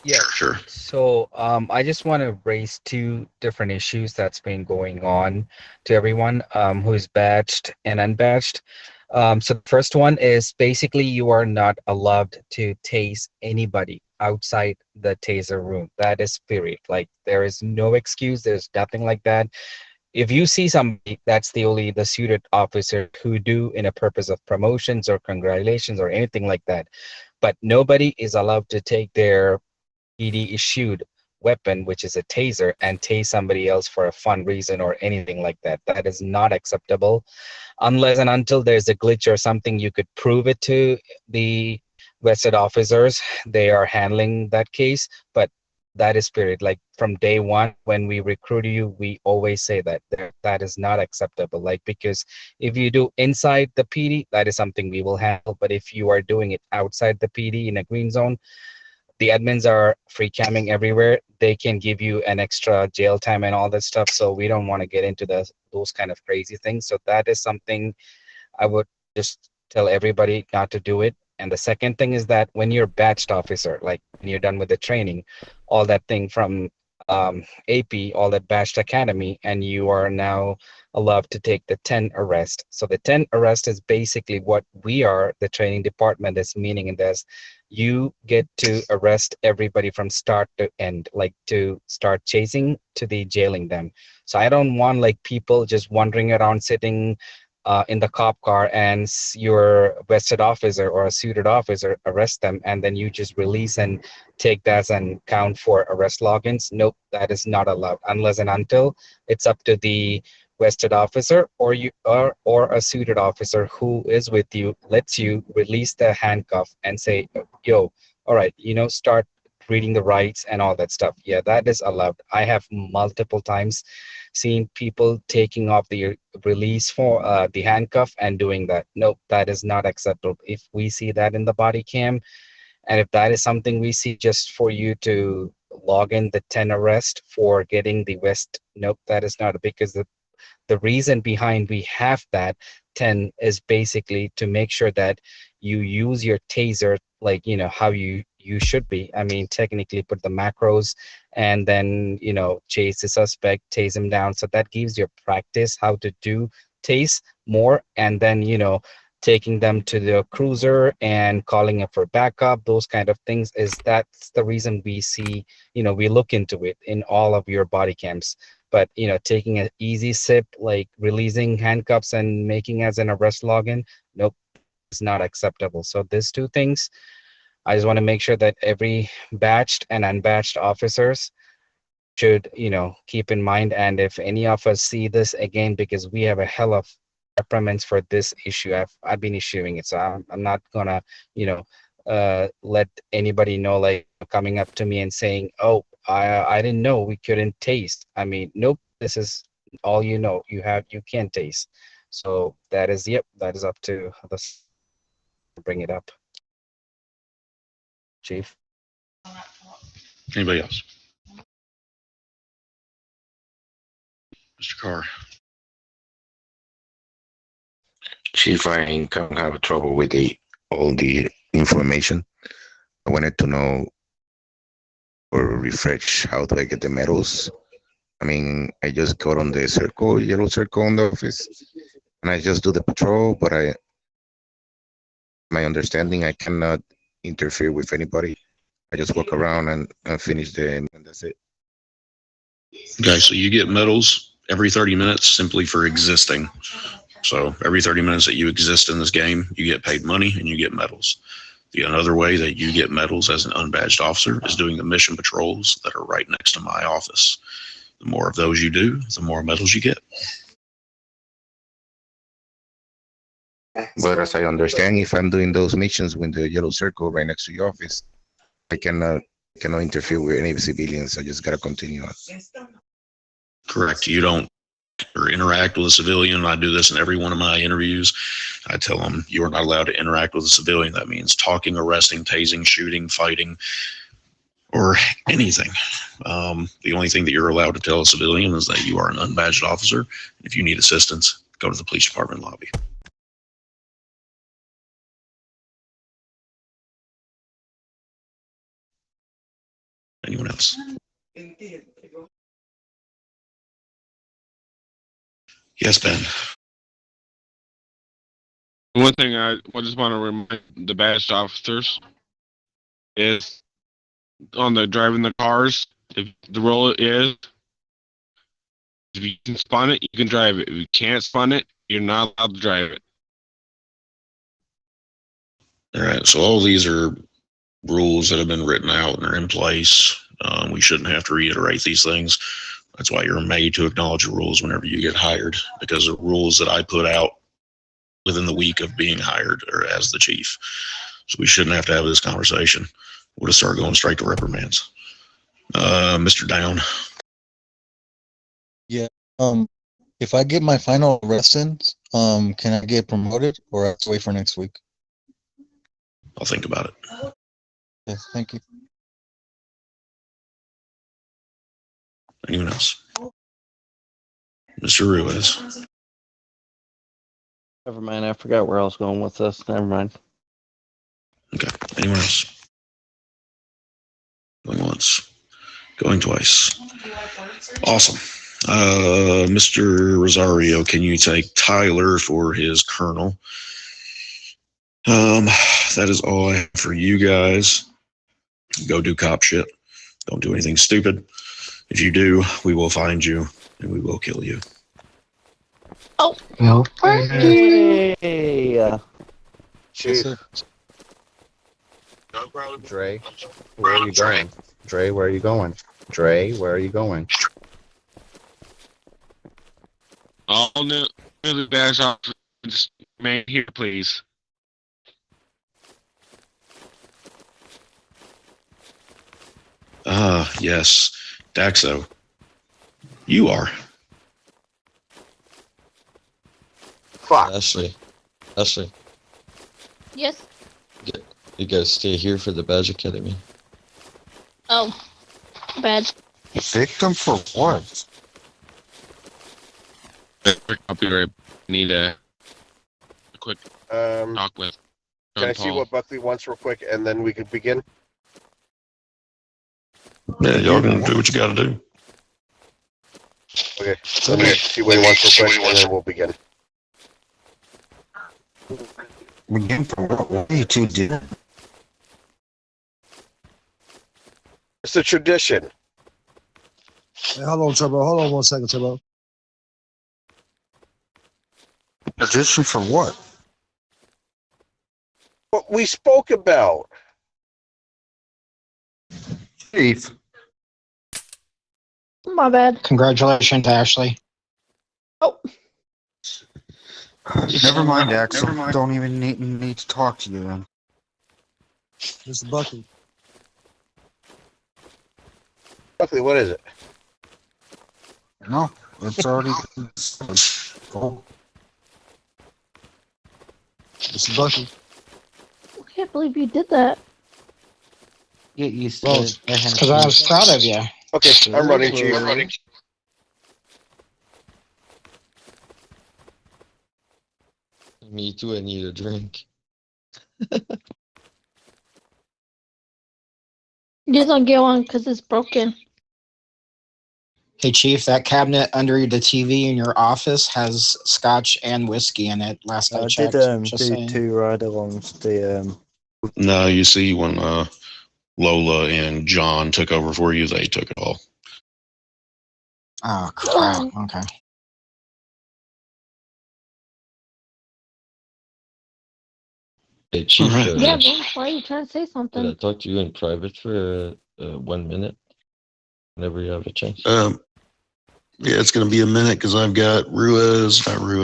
Yeah. Sure. So I just want to raise two different issues that's been going on to everyone who is badged and unbadged. So the first one is basically you are not allowed to tase anybody outside the taser room. That is period. Like there is no excuse. There's nothing like that. If you see somebody, that's the only the suited officer who do in a purpose of promotions or congratulations or anything like that. But nobody is allowed to take their PD issued weapon, which is a taser, and tase somebody else for a fun reason or anything like that. That is not acceptable unless and until there's a glitch or something you could prove it to the vested officers. They are handling that case, but that is period. Like from day one, when we recruit you, we always say that that is not acceptable. Like because if you do inside the PD, that is something we will handle. But if you are doing it outside the PD in a green zone, the admins are free camming everywhere. They can give you an extra jail time and all that stuff. So we don't want to get into those kind of crazy things. So that is something I would just tell everybody not to do it. And the second thing is that when you're batched officer, like when you're done with the training, all that thing from AP, all that batched academy, and you are now allowed to take the 10 arrest. So the 10 arrest is basically what we are, the training department is meaning in this. You get to arrest everybody from start to end, like to start chasing to the jailing them. So I don't want like people just wandering around sitting in the cop car and your vested officer or a suited officer arrest them and then you just release and take that and count for arrest logins. Nope, that is not allowed unless and until it's up to the vested officer or you or a suited officer who is with you lets you release the handcuff and say, yo, all right, start reading the rights and all that stuff. Yeah, that is allowed. I have multiple times seen people taking off the release for the handcuff and doing that. Nope, that is not acceptable. If we see that in the body cam, and if that is something we see just for you to log in the 10 arrest for getting the West, nope, that is not because the reason behind we have that 10 is basically to make sure that you use your taser like how you should be. I mean, technically put the macros and then chase the suspect, tase him down. So that gives you practice how to do tase more, and then taking them to the cruiser and calling up for backup. Those kind of things is that's the reason we see, we look into it in all of your body cams. But taking an easy sip, like releasing handcuffs and making as an arrest login, nope, is not acceptable. So these two things, I just want to make sure that every batched and unbatched officers should keep in mind. And if any of us see this again, because we have a hell of reprimands for this issue, I've been issuing it, so I'm not gonna you know let anybody know, like coming up to me and saying, oh, I didn't know we couldn't taste. I mean, nope, this is all you can't taste. So that is, yep, that is up to the bring it up, chief. Anybody else? Mr. Carr. Chief, I can have trouble with the all the information. I wanted to know or refresh how do I get the medals. I mean, I just got on the circle, yellow circle in the office, and I just do the patrol. But my understanding, I cannot interfere with anybody. I just walk around and finish and that's it. Okay, so you get medals every 30 minutes simply for existing. So every 30 minutes that you exist in this game, you get paid money and you get medals. The another way that you get medals as an unbadged officer is doing the mission patrols that are right next to my office. The more of those you do, the more medals you get. But as I understand, if I'm doing those missions with the yellow circle right next to your office, I cannot interfere with any civilians. I just gotta continue on. Correct. You don't or interact with a civilian. I do this in every one of my interviews. I tell them you are not allowed to interact with a civilian. That means talking, arresting, tasing, shooting, fighting, or anything. The only thing that you're allowed to tell a civilian is that you are an unbadged officer. If you need assistance, go to the police department lobby. Anyone else? Yes, Ben. One thing I just want to remind the badged officers is on the driving the cars, if the rule is if you can spun it, you can drive it. If you can't spun it, you're not allowed to drive it. All right. So all these are rules that have been written out and are in place. We shouldn't have to reiterate these things. That's why you're made to acknowledge the rules whenever you get hired, because the rules that I put out within the week of being hired or as the chief. So we shouldn't have to have this conversation. We'll just start going straight to reprimands. Mr. Down. If I get my final lessons, can I get promoted or I have to wait for next week? I'll think about it. Yes, thank you. Anyone else? Mr. Ruiz. Never mind. I forgot where I was going with this. Never mind. Okay. Anyone else? Going once. Going twice. Awesome. Mr. Rosario, can you take Tyler for his colonel? That is all I have for you guys. Go do cop shit. Don't do anything stupid. If you do, we will find you and we will kill you. Oh, Hey, Yes, Chief, sir. Dre, where are you going? Dre, where are you going? Dre, where are you going? All newly badged officers, just remain here, please. Ah, yes. Daxo. You are. Fuck. Ashley, yes. you gotta stay here for the Badge Academy. Oh, bad. Victim for what? I'll be right. Need a quick talk with. Can I see what Buckley wants real quick, and then we can begin? Yeah, y'all gonna do what you gotta do. Okay. Let me see what he wants real quick, and then we'll begin. Begin for what? What are you two doing? It's a tradition. Hey, hold on, Turbo. Hold on 1 second, Turbo. Position for what? What we spoke about. Chief. My bad. Congratulations, Ashley. Oh, Never mind, Axel. Don't even need to talk to you then. Mr. Buckley. Buckley, what is it? No, it's already. Go. Mr. Buckley. I can't believe you did that. Get used to it. Because I was proud of you. Okay, I'm running, Chief. Me too, I need a drink. You just don't get one because it's broken. Hey, Chief, that cabinet under the TV in your office has scotch and whiskey in it. Last I checked. Just saying. two ride-alongs. No, you see when Lola and John took over for you, they took it all. Oh, crap. Okay. Hey, Chief, Alright. Yeah, man, why are you trying to say could I something? talk to you in private for 1 minute? Whenever you have a chance. Yeah, it's gonna be a minute because I've got Rosario,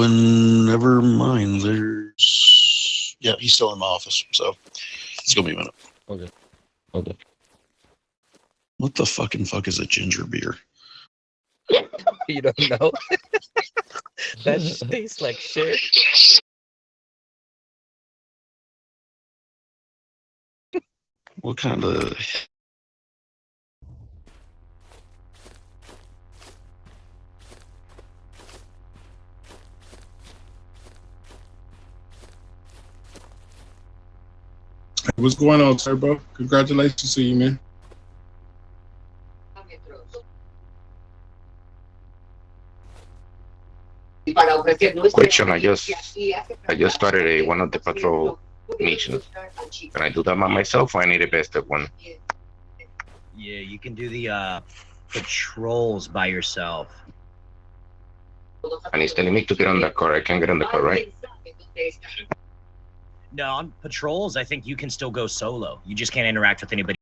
and never mind. Yeah, he's still in my office, so it's gonna be a minute. Okay. What the fuck is a ginger beer? You don't know? That just tastes like shit. What kind of... What's going on, Turbo? Congratulations to you, man. Question, I just started one of the patrol missions. Can I do that by myself or I need a vested one? Yeah, you can do the patrols by yourself. And he's telling me to get on the car. I can get on the car, right? No, on patrols, I think you can still go solo. You just can't interact with anybody